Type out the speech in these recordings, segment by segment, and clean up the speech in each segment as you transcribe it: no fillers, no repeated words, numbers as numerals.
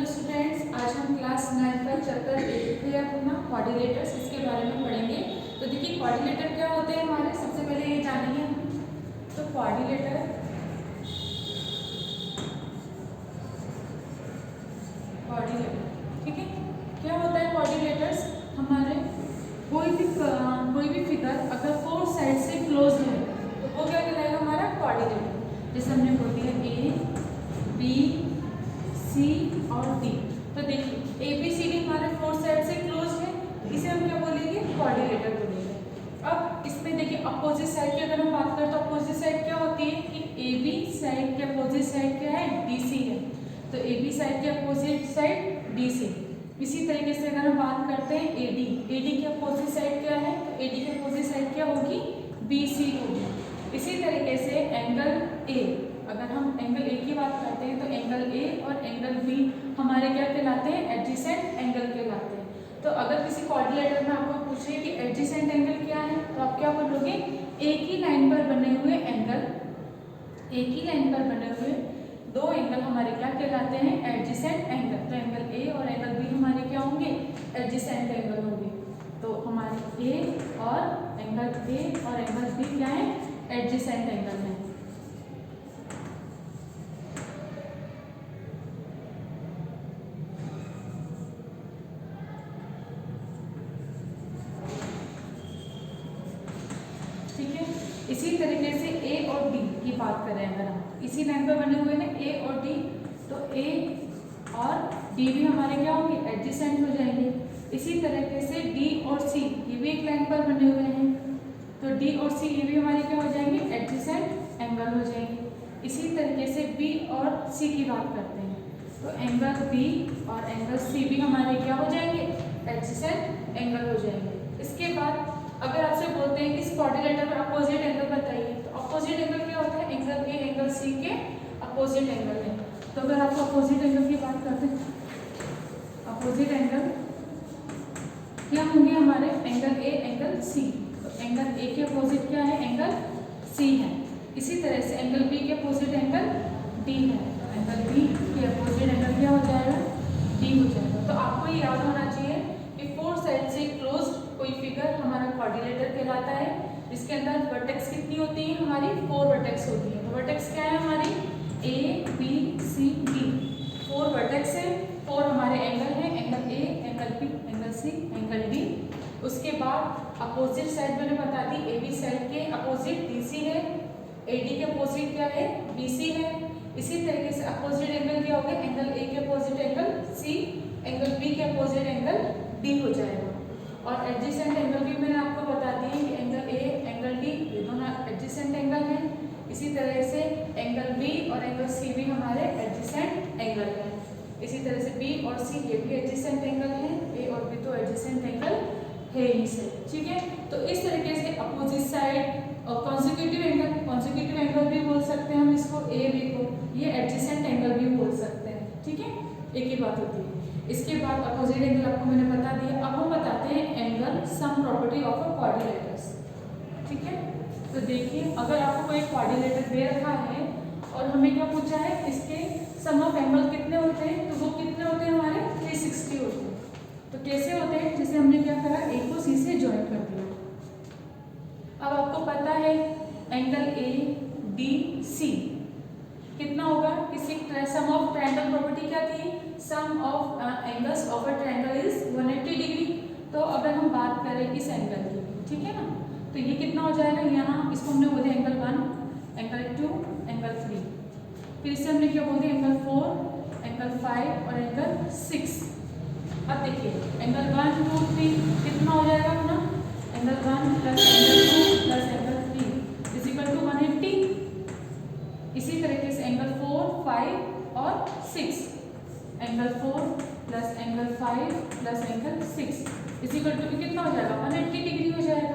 Hello students, आज हम class 9 का चैप्टर 8 है अपना क्वाड्रिलेटर्स, इसके बारे में पढ़ेंगे। तो देखिए क्वाड्रिलेटर क्या होते हैं हमारे, सबसे पहले ये जानेंगे। तो क्वाड्रिलेटर ठीक है, क्या होता है क्वाड्रिलेटर्स? हमारे कोई भी फिगर अगर 4 साइड से क्लोज है तो वो क्या कहलाएगा हमारा क्वाड्रिलेटर। जैसे हमने बोल दिया ए बी सी और डी। तो देखिए ए बी सी डी हमारे 4 साइड से क्लोज है, इसे हम क्या बोलेंगे? क्वाड्रिलेटर बोलेंगे। अब इसमें देखिए अपोजिट साइड की अगर हम बात करें तो अपोजिट साइड क्या होती है कि ए बी साइड के अपोजिट साइड क्या है? डी सी है। तो ए बी साइड के अपोजिट साइड डी सी। इसी तरीके से अगर हम बात करते हैं ए डी की अपोजिट साइड क्या है? तो ए डी की अपोजिट साइड क्या होगी? बी सी होगी। इसी तरीके से एंगल ए, अगर हम एंगल ए की बात करते हैं तो एंगल ए और एंगल बी हमारे क्या कहलाते हैं? एडजेसेंट एंगल कहलाते हैं। तो अगर किसी क्वाड्रिलेटर में आपको पूछे कि एडजेसेंट एंगल क्या है तो आप क्या बोलोगे? एक ही लाइन पर बने हुए एंगल, एक ही लाइन पर बने हुए दो एंगल हमारे क्या कहलाते हैं? Adjacent angle. तो एंगल ए और एंगल बी हमारे क्या होंगे? एडजेसेंट एंगल होंगे। तो हमारे ए और एंगल बी क्या है? एडजेसेंट एंगल है। ठीक है, इसी तरीके से ए और डी की बात करें, अगर हम इसी लाइन पर बने हुए ना ए और डी, तो ए और डी भी हमारे क्या होंगे? एडजेसेंट हो जाएंगे। इसी तरीके से डी और सी ये भी एक लाइन पर बने हुए हैं, तो डी और सी ये भी हमारे क्या हो जाएंगे? एडजेसेंट एंगल हो जाएंगे। इसी तरीके से बी और सी की बात करते हैं तो एंगल बी और एंगल सी भी हमारे क्या हो जाएंगे? एडजेसेंट एंगल हो जाएंगे। इसके बाद अगर आपसे बोलते हैं इस क्वाड्रिलेटर पर अपोजिट एंगल बताइए, तो अपोजिट एंगल क्या होता है? एंगल ए एंगल सी के अपोजिट एंगल है। तो अगर आपको अपोजिट एंगल की बात करते हैं, अपोजिट एंगल क्या होंगे हमारे? Angle a angle c. तो एंगल ए के अपोजिट क्या है? एंगल सी है। इसी तरह से एंगल बी के अपोजिट एंगल डी है। एंगल बी के अपोजिट एंगल क्या हो जाएगा? डी हो जाएगा। तो आपको ये याद होना चाहिए कि 4 साइड से क्लोज कोई फिगर हमारा क्वाड्रिलेटर कहलाता है। इसके अंदर वर्टेक्स कितनी होती है? हमारी 4 वर्टेक्स होती है। तो वर्टेक्स क्या है हमारी? A b c d, 4 vertex है। 4 हमारे एंगल है, angle a angle b angle c angle d. उसके बाद अपोजिट साइड मैंने बता दी, ए बी साइड के अपोजिट डी सी है, ए डी के अपोजिट क्या है? बी सी है। इसी तरीके से अपोजिट एंगल क्या हो गया? एंगल ए के opposite angle c, angle b के अपोजिट एंगल डी हो जाएगा। और एडजेसेंट एंगल भी मैंने आपको बता दी है कि एंगल ए एंगल डी ये दोनों एडजेसेंट एंगल हैं। इसी तरह से एंगल बी और एंगल सी भी हमारे एडजेसेंट एंगल हैं। इसी तरह से बी और सी ये भी एडजेसेंट एंगल हैं, ए और बी तो एडजेसेंट एंगल है ही से। ठीक है, तो इस तरीके से अपोजिट साइड और कॉन्सेक्यूटिव एंगल भी बोल सकते हैं हम इसको, ए बी को, ये एडजेसेंट एंगल भी बोल सकते हैं। ठीक है, एक ही बात होती है। इसके बाद अपोजिट एंगल आपको मैंने बता दिया। अब हम बताते हैं angle sum property of a quadrilaterals. ठीक है, तो देखिए अगर आपको कोई क्वाड्रिलेटर दे रखा है और हमें क्या पूछा है? इसके सम ऑफ एंगल कितने होते हैं? तो वो कितने होते हैं हमारे? 360 होते हैं। तो कैसे होते हैं? जैसे हमने क्या करा, ए को सी से ज्वाइन कर दिया। अब आपको पता है एंगल ए डी सी कितना होगा? किसी सम ऑफ ट्रायंगल प्रॉपर्टी क्या थी? Sum of angles of a triangle is 180 degree. तो अगर हम बात करें इस एंगल की, ठीक है ना, तो ये कितना हो जाएगा? यहाँ इसको हमने बोले एंगल 1, एंगल 2, एंगल 3। फिर इससे हमने क्या बोले? एंगल 4, एंगल 5 और एंगल 6। अब देखिए एंगल 1 2 3 कितना हो जाएगा अपना? Angle 1 plus angle 2 plus angle 3 is equal to 180। इसी तरीके से एंगल 4 5 और 6, angle 4 plus angle 5 plus angle 6 is equal to कितना हो जाएगा? 180 डिग्री हो जाएगा।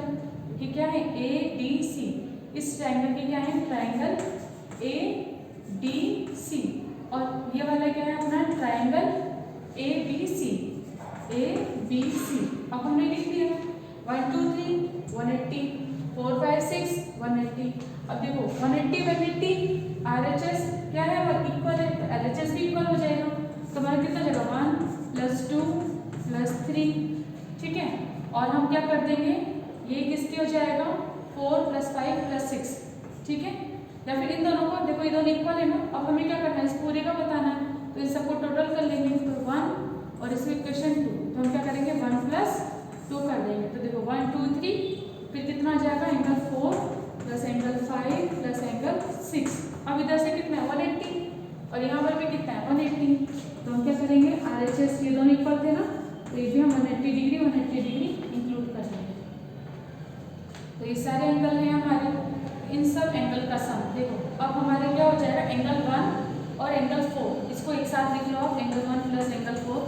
क्योंकि क्या है? ए डी सी, इस ट्रायंगल की क्या है? Triangle a d c. और ये वाला क्या है अपना? Triangle a b c, a b c. अब हमने लिख दिया 1 2 3 180, 4 5 6 180। अब देखो 180 180 RHS क्या है? इक्वल है, तो LHS भी इक्वल हो जाएगा। तो हमारा कितना जगह क्या कर देंगे, ये किसके हो जाएगा 4 + 5 + 6, ठीक है। या फिर इन दोनों को देखो, ये दोनों इक्वल है ना, अब हमें क्या करना है, इस पूरे का बताना है, तो इन सबको टोटल कर लेंगे, तो 1 और इसमें इक्वेशन 2, तो हम क्या करेंगे 1 + 2 कर देंगे, तो देखो 1 2 3, फिर कितना आ जाएगा एंगल 4 + एंगल 5 + एंगल 6। अब इधर से कितना है 180 और यहाँ पर भी कितना है 180, तो हम क्या करेंगे RHS, ये दोनों इक्वल थे ना, तो ये भी हम 180 डिग्री इंक्लूड कर लेंगे। तो ये सारे एंगल हैं हमारे, इन सब एंगल का सम देखो, अब हमारे क्या हो जाएगा एंगल 1 और एंगल 4, इसको एक साथ लिख लो आप, एंगल 1 + एंगल 4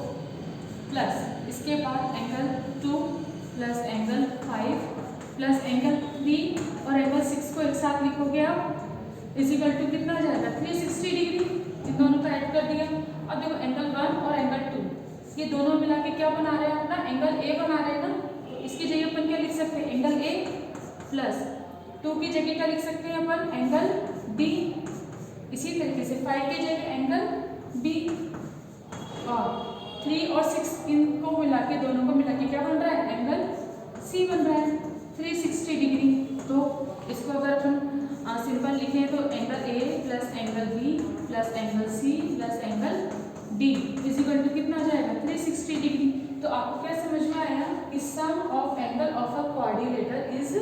प्लस इसके बाद एंगल 2 + एंगल 5 प्लस एंगल 3 और एंगल 6 को एक साथ लिखोगे आप, इक्वल टू कितना आ जाएगा 360 डिग्री, इन दोनों का ऐड कर दिया। अब देखो एंगल 1 और एंगल 2 ये दोनों मिला के क्या बना रहे हैं अपना एंगल ए बना रहे हैं ना, इसकी जगह अपन क्या लिख सकते हैं एंगल ए प्लस 2 की जगह क्या लिख सकते हैं अपन एंगल बी, इसी तरीके से 5 की जगह एंगल बी, और 3 और 6 इनको मिला के दोनों को मिला के क्या बन रहा है एंगल सी बन रहा है 360 डिग्री। तो इसको अगर अपन सिंपल लिखें तो angle A plus angle b plus angle c plus angle d equal to कितना आ जाएगा 360 डिग्री। तो आपको क्या समझ में आया कि sum of angle of a quadrilateral is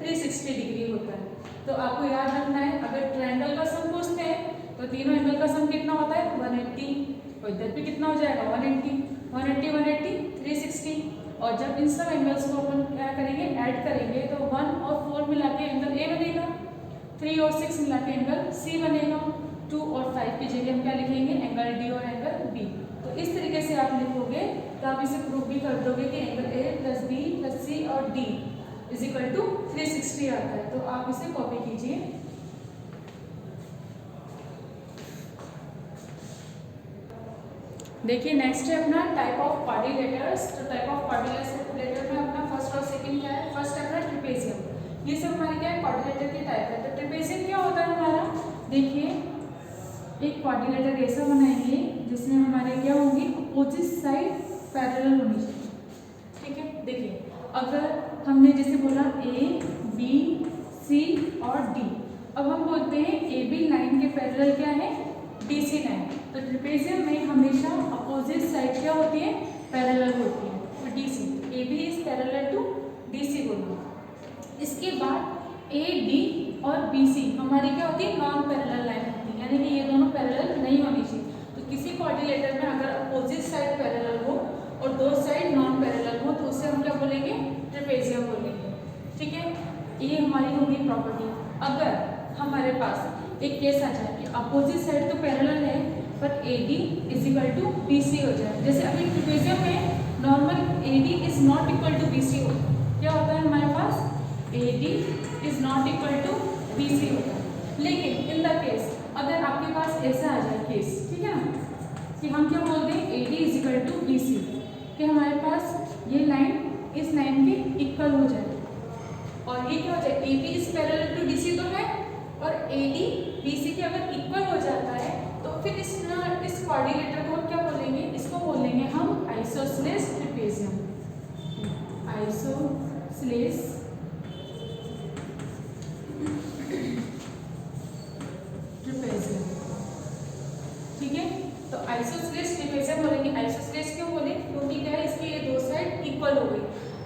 360 degree होता है। तो आपको याद रखना है, अगर ट्रायंगल का सम पूछते हैं तो तीनों एंगल का सम कितना होता है 180, और इधर भी कितना हो जाएगा 180 180 180 360, और जब इन सब एंगल्स को अपन क्या करेंगे ऐड करेंगे तो 1 और 4 मिला के एंगल ए बनेगा, 3 और 6 मिला के एंगल सी बनेगा, 2 और 5 की जगह हम क्या लिखेंगे एंगल डी और एंगल बी। तो इस तरीके से आप लिखोगे तो आप इसे प्रूव भी कर दोगे कि एंगल ए प्लस बी प्लस सी और डी इज इक्वल टू 360 आता है। तो आप इसे कॉपी कीजिए। देखिए नेक्स्ट है अपना टाइप ऑफ क्वाड्रिलेटर्स। तो टाइप ऑफ क्वाड्रिलेटर में अपना फर्स्ट और सेकंड क्या है, फर्स्ट है अपना ट्रिपेजियम। ये सब हमारे क्या है क्वाड्रिलेटर के टाइप है। तो ट्रिपेजियम क्या होता है हमारा, देखिए एक क्वाड्रिलेटर ऐसा बनाएंगे जिसमें हमारे क्या होंगी अपोजिट साइड पैरेलल होनी चाहिए, ठीक है। देखिए अगर हमने जैसे बोला ए बी सी और डी, अब हम बोलते हैं ए बी लाइन के पैरेलल क्या है डी सी लाइन। तो ट्रिपेजियम में हमेशा अपोजिट साइड क्या होती है पैरेलल होती है, तो d c a B is parallel to d c बोलो। इसके बाद ए डी और बी सी हमारी क्या होती है नॉन पैरेलल लाइन होती है, यानी कि ये दोनों पैरेलल नहीं होनी चाहिए। तो किसी क्वाड्रिलेटर में अगर अपोजिट साइड पैरेलल हो और दो साइड नॉन पैरेलल हो तो उसे हम क्या बोलेंगे ट्रिपेजियम बोलेंगे, ठीक है। ये हमारी होगी प्रॉपर्टी। अगर हमारे पास एक केस आ जाए कि अपोजिट साइड तो पैरेलल है पर A D is equal to B C हो जाए, जैसे अभी ट्रिपेजियम में normal A D is not equal to B C होता है, क्या होता है हमारे पास A D is not equal to B C होता है। लेकिन इन द केस अगर आपके पास ऐसा आ जाए केस, ठीक है ना, कि हम क्या बोल दें a D is equal to B c, कि हमारे पास ये लाइन इस लाइन के इक्वल हो जाए और ये क्या हो जाए a B is parallel to d c तो है और ए डी बी सी के अगर इक्वल हो जाता है तो फिर इस क्वाड्रिलेटर को क्या बोलेंगे, इसको बोलेंगे हम आइसोसेलेस ट्रिपेजियम, आइसोसेलेस ट्रिपेजियम, ठीक है। तो आइसोसेलेस ट्रिपेजियम बोलेंगे। आइसोसेलेस क्यों बोले, क्योंकि क्या है इसकी ये दो साइड इक्वल हो गई।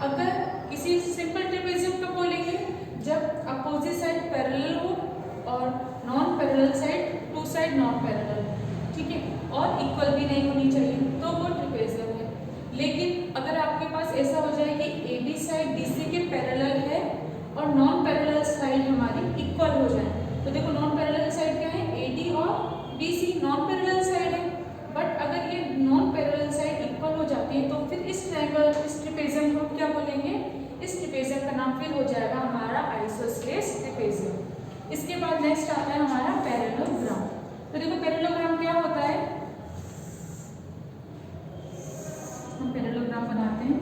अगर किसी सिंपल ट्रिपेजियम को बोलेंगे जब अपोजिट साइड पैरेलल हो और non parallel side to side non parallel, ठीक है, और इक्वल भी नहीं होनी चाहिए तो वो ट्रिपेजियम है। लेकिन अगर आपके पास ऐसा हो जाए कि a b side d c के पैरेलल है और नॉन पैरेलल साइड हमारी इक्वल हो जाए, तो देखो नॉन पैरेलल साइड क्या है ए डी और b c non parallel side है, बट अगर ये नॉन पैरेलल साइड इक्वल हो जाती है तो फिर इस ट्रायंगल इस ट्रिपेजियम को क्या बोलेंगे, इस ट्रिपेजियम का नाम फिर हो जाएगा हमारा आइसोसेलेस ट्रिपेजियम। इसके बाद नेक्स्ट आता है हमारा पैरेललोग्राम। तो देखो पैरेललोग्राम क्या होता है, हम पैरेललोग्राम बनाते हैं।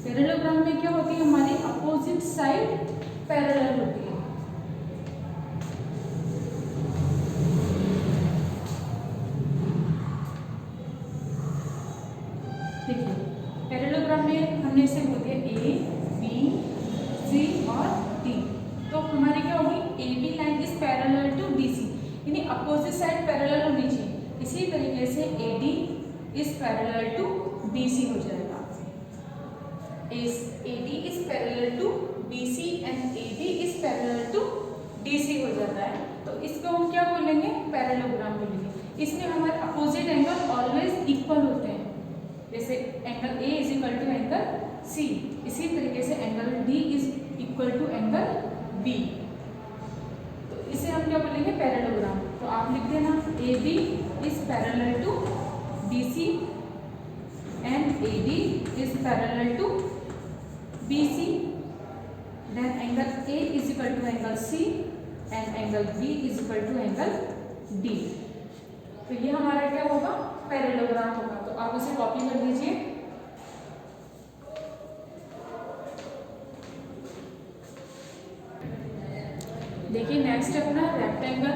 पैरेललोग्राम में क्या होती है हमारी अपोजिट साइड यानी अपोजिट साइड पैरेलल होनी चाहिए। इसी तरीके से AD is parallel to BC हो जाएगा। AD is parallel to BC and AD is parallel to DC हो जाता है। तो इसको हम क्या बोलेंगे? पैरेललोग्राम बोलेंगे। इसमें हमारे अपोजिट एंगल ऑलवेज इक्वल होते हैं। जैसे angle A is equal to angle C, इसी तरीके से angle D is equal to angle B। तो इसे हम क्या बोलेंगे? पैरेललोग्राम। तो आप लिख देना AB is parallel to BC and AD is parallel to BC, then angle A is equal to angle C and angle B is equal to angle D। तो ये हमारा क्या होगा? पैरेललोग्राम होगा। तो आप उसे कॉपी कर लीजिए। देखिए नेक्स्ट अपना रेक्टेंगल।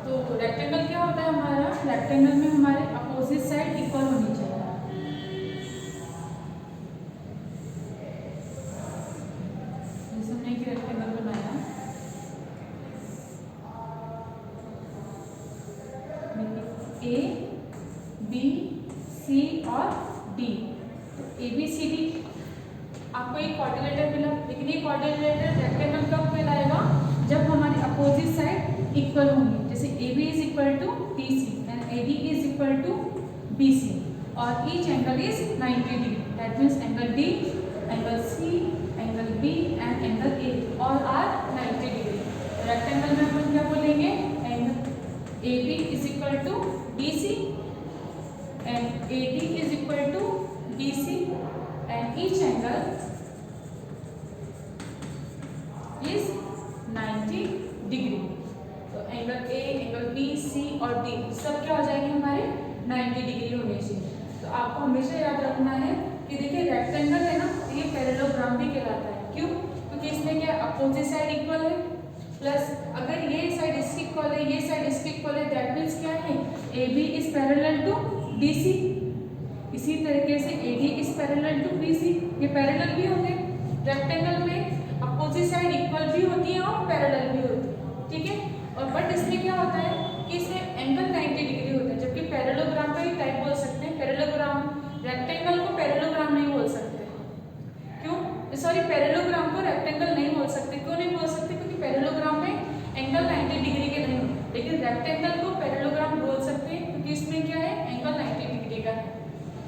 तो रेक्टेंगल क्या होता है हमारा? रेक्टेंगल में हमारे अपोजिट साइड इक्वल होनी चाहिए। रेक्टेंगल बनाया A, B, C और D। तो ABCD आपको एक क्वाड्रिलेटर मिला, लेकिन ये क्वाड्रिलेटर रेक्टेंगल कब कहलाएगा? जब हमारी अपोजिट साइड इक्वल होंगी। जैसे AB is equal to DC and AD is equal to BC और each angle is 90 degree. That means angle D, angle C, angle B and angle A all are 90 degree. Rectangle में अपन क्या बोलेंगे? Angle AB is equal to BC and AD is equal to BC and each angle is 90 degree. तो angle A, angle B, C और D सब क्या हो जाएंगे? हमारे 90 डिग्री होने चाहिए। तो आपको हमेशा याद रखना है कि देखिए रेक्टेंगल है ना, ये पैरेललोग्राम भी कहलाता है। क्यों? क्योंकि इसमें क्या अपोजिट साइड इक्वल है, प्लस अगर ये साइड इसकी इक्वल है, ये साइड इसकी इक्वल है, दैट मीन्स क्या है? AB is parallel to DC। इसी तरीके से AD is parallel to BC। ये पैरेलल भी होंगे। रेक्टेंगल में अपोजिट साइड इक्वल भी होती है और पैरेलल भी होती है, ठीक है। और बट इसमें क्या होता है कि इसमें एंगल 90 डिग्री होता है, जबकि पैरेललोग्राम का एक टाइप बोल सकते हैं। पैरेललोग्राम रेक्टेंगल को पैरेललोग्राम नहीं बोल सकते। क्यों? सॉरी, पैरेललोग्राम को रेक्टेंगल नहीं बोल सकते। क्यों नहीं बोल सकते? क्योंकि पैरेललोग्राम में एंगल 90 डिग्री के नहीं होते, लेकिन रेक्टेंगल को पैरेललोग्राम बोल सकते हैं क्योंकि इसमें क्या है? एंगल 90 डिग्री का है।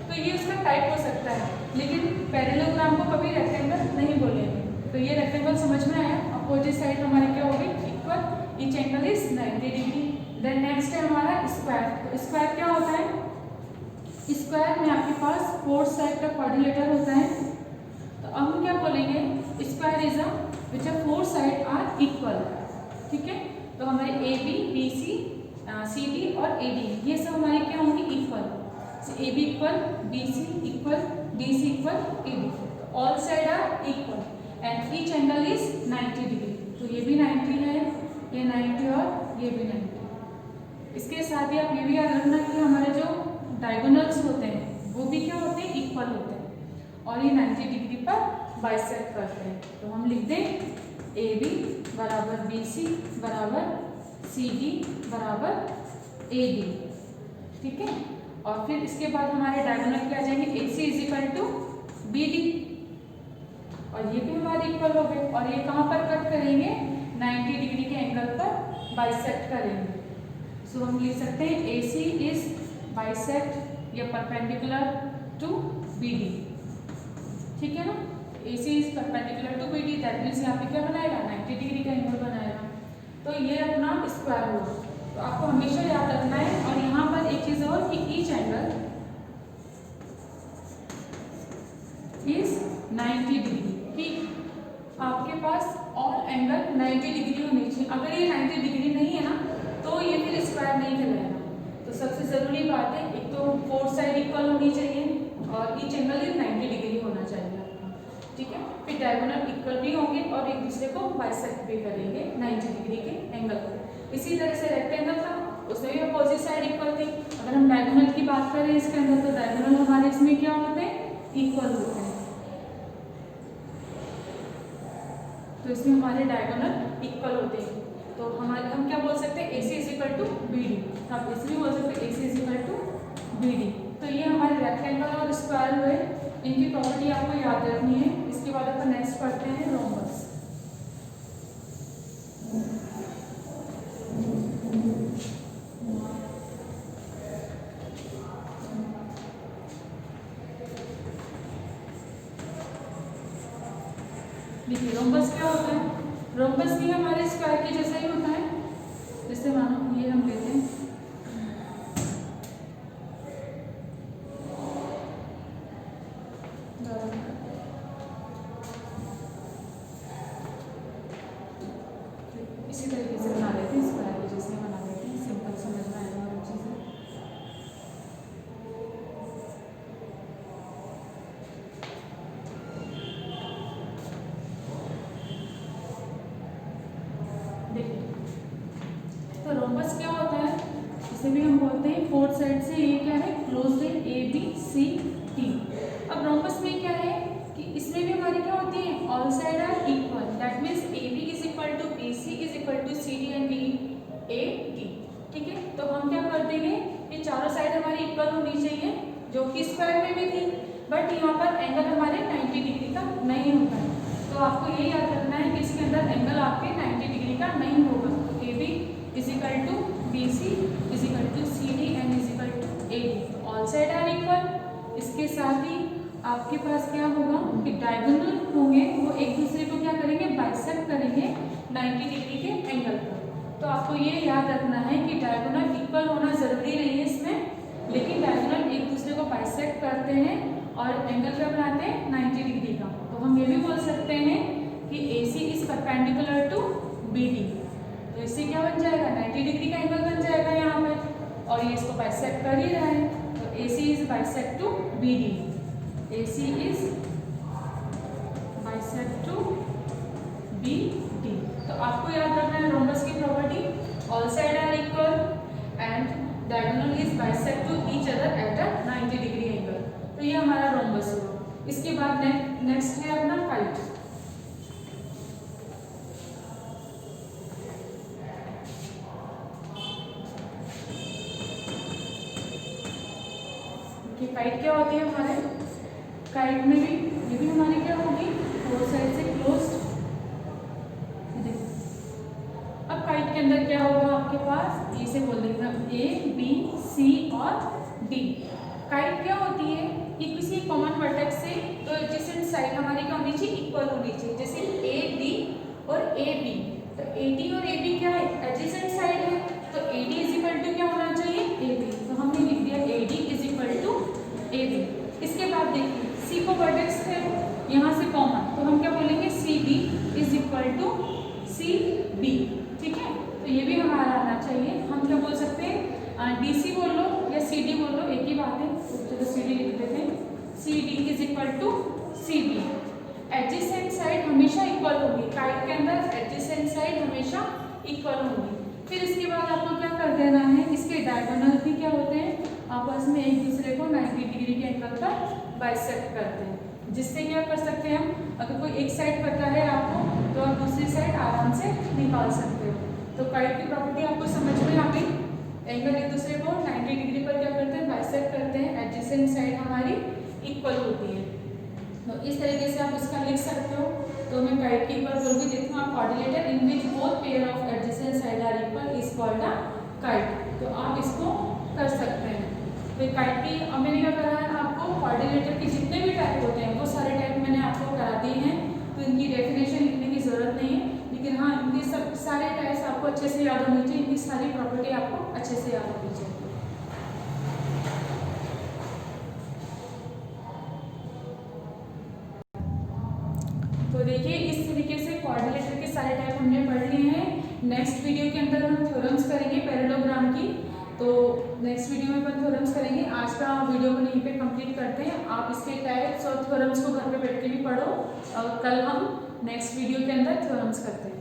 तो ये उसका टाइप हो सकता है, लेकिन पैरेललोग्राम को कभी रेक्टेंगल नहीं बोलेंगे। तो ये रेक्टेंगल समझ में आया। अपोजिट साइड हमारे क्या होगी? Equal, each angle is 90 degree. Then next है हमारा स्क्वायर। तो स्क्वायर क्या होता है? स्क्वायर में आपके पास फोर साइड का क्वाड्रिलेटर होता है। तो अब हम क्या बोलेंगे? Square is a which are four side are equal, ठीक है। तो हमारे AB, BC, CD और AD ये सब हमारे क्या होंगे? Equal. AB equal, BC equal, DC equal, AD। All side are equal and each angle is 90 degree. तो ये भी 90 है, ये 90 और ये भी 90। इसके साथ ही आप ये भी याद रखना कि हमारे जो डायगोनल्स होते हैं वो भी क्या होते हैं? इक्वल होते हैं और ये 90 डिग्री पर बाइसेक्ट करते हैं। तो हम लिख दें AB बराबर BC बराबर CD बराबर AD, ठीक है। और फिर इसके बाद हमारे डायगोनल क्या आ जाएंगे? AC is equal to BD और ये भी हमारे इक्वल हो गए। और ये कहाँ पर कट करेंगे? 90 डिग्री के एंगल पर बाइसेक्ट करेंगे। सो हम लिख सकते हैं AC इज बाइसेक्ट या परपेंडिकुलर टू BD, ठीक है ना। AC is perpendicular to BD, that means यहाँ पे क्या बनाएगा? 90 डिग्री का एंगल बनाएगा। तो ये अपना स्क्वायर हुआ। तो आपको हमेशा याद रखना है। और यहाँ पर एक चीज और कि ईच एंगल इज 90 डिग्री, ठीक। आपके पास ऑल एंगल 90 डिग्री होनी चाहिए। अगर ये 90 डिग्री नहीं है ना तो ये फिर स्क्वायर नहीं कहलाएगा। तो सबसे जरूरी बात है, एक तो फोर साइड इक्वल होनी चाहिए और ईच एंगल इज 90 डिग्री होना चाहिए, ठीक है। फिर डायगोनल इक्वल भी होंगे और एक दूसरे को बाइसेक्ट भी करेंगे 90 डिग्री के एंगल को। इसी तरह से रेक्टेंगल था, उसमें भी अपोजिट साइड इक्वल थी। अगर हम डायगोनल की बात करें इसके अंदर, तो डायगोनल हमारे इसमें क्या होते हैं? इक्वल होते हैं। तो इसमें हमारे डायगोनल इक्वल होते हैं। तो हमारे हम क्या बोल सकते हैं? AC is equal equal to B D. आप इसे भी बोल सकते हैं A C is equal to B D. तो ये हमारे रेक्टेंगल और स्क्वायर हुए, इनकी प्रॉपर्टी आपको याद रखनी है। इसके बाद अपन नेक्स्ट पढ़ते हैं रोम्बस। देखिए रोम्बस क्या होता है, रोम्बस भी हमारे स्क्वायर के जैसा ही होता है। जैसे मानो ये हम लेते हैं, इसी तरीके से बना लेते हैं, स्क्वायर के जैसे बना लेते हैं, सिंपल समझ में आएगा हर चीज़ें। तो रोम्बस क्या होता है, इसे भी हम बोलते हैं फोर्थ साइड से ये क्या है क्लोज्ड है, ए बी सी टी। अब रोम्बस में क्या है कि इसमें भी हमारी क्या होती है, all side are equal, that means A B is equal to B C is equal to C D and D A D. ठीक है, तो हम क्या कर देंगे, ये चारों साइड हमारी इक्वल होनी चाहिए, जो कि स्क्वायर में भी थी, बट यहाँ पर एंगल हमारे 90 डिग्री का नहीं होता है। तो आपको ये याद रखना है कि इसके अंदर एंगल आपके 90 डिग्री का नहीं होगा। तो A B is equal to B C is equal to C D and is equal to A D. तो ऑल साइड आर इक्वल। इसके साथ ही आपके पास क्या होगा कि डायगोनल होंगे, वो एक दूसरे को क्या करेंगे, बाइसेक्ट करेंगे 90 डिग्री के एंगल पर। तो आपको ये याद रखना है कि डायगोनल इक्वल होना जरूरी नहीं है इसमें, लेकिन डायगोनल एक दूसरे को बाइसेक्ट करते हैं और एंगल क्या बनाते हैं 90 डिग्री का। तो हम ये भी बोल सकते हैं कि A C is perpendicular to B D. तो इससे क्या बन जाएगा, 90 डिग्री का एंगल बन जाएगा यहाँ पे, और ये इसको बाइसेक्ट कर ही रहा है। तो A C is bisect to B D, A C is bisect to B D. तो आपको याद रखना है रोम्बस की property, all side are equal and diagonal is bisect to each other at a 90 degree angle. तो ये हमारा rhombus हुआ। इसके बाद नेक्स्ट है अपना काइट। काइट क्या होती है हमारे, काइट में भी ये भी हमारी क्या होगी, फोर साइड से क्लोज्ड। अब काइट के अंदर क्या होगा आपके पास, इसे बोल देंगे हम ए बी सी और डी। काइट क्या होती है, ये किसी कॉमन वर्टेक्स से तो एडजेसेंट साइड हमारी क्या होनी चाहिए, इक्वल होनी चाहिए। जैसे ए डी और ए बी, तो ए डी और ए बी क्या है, एडजेसेंट साइड है, तो A D is equal to क्या होना चाहिए, ए बी। तो हमने लिख दिया A D is equal to A B. इसके बाद देखिए सी को वर्टेक्स है यहाँ से कॉमन, तो हम क्या बोलेंगे, C D is equal to C B. ठीक है, तो ये भी हमारा आना चाहिए। हम क्या बोल सकते हैं, डी सी बोल लो या सी डी बोल लो, एक ही बात है। चलो सी डी लिख देते हैं, C D is equal to C B. Adjacent side हमेशा इक्वल होगी, काइट के अंदर एडजेसेंट साइड हमेशा इक्वल होगी। फिर इसके बाद आपको क्या कर देना है, इसके डायगोनल भी क्या होते हैं, आपस में एक दूसरे को 90 डिग्री के एंगल पर बाइसेक्ट करते हैं। जिससे क्या कर सकते हैं हम, अगर कोई एक साइड पता है आपको, तो आप दूसरी साइड आराम से निकाल सकते हो। तो काइट की प्रॉपर्टी आपको समझ में आ गई, एंगल एक दूसरे को 90 डिग्री पर क्या करते हैं, बाइसेक्ट करते हैं, एडजेसेंट साइड हमारी इक्वल होती है। तो इस तरीके से आप इसका लिख सकते हो। तो मैं काइट की एक बार बोल भी देती हूँ, आप coordinator in which both pair of adjacent side are equal is called a kite. तो आप इसको कर सकते हैं। तो काइट की अब मैंने क्या करा है, आपको कोऑर्डिनेटर के जितने भी टाइप होते हैं वो सारे टाइप मैंने आपको करा दिए हैं। तो इनकी डेफिनेशन लिखने की जरूरत नहीं है, लेकिन हाँ इनके सब सारे टाइप्स आपको अच्छे से याद होनी चाहिए, इनकी सारी प्रॉपर्टी आपको अच्छे से याद होनी चाहिए। तो देखिए इस तरीके से कोऑर्डिनेटर के सारे टाइप हमने पढ़ लिए हैं। नेक्स्ट वीडियो के अंदर हम थ्योरम्स करेंगे पैरेललोग्राम की। तो नेक्स्ट वीडियो में अपन थ्योरम्स करेंगे। आज का वीडियो को यहीं पे कंप्लीट करते हैं। आप इसके टाइप्स और थ्योरम्स को घर पे बैठ के भी पढ़ो, और कल हम नेक्स्ट वीडियो के अंदर थ्योरम्स करते हैं।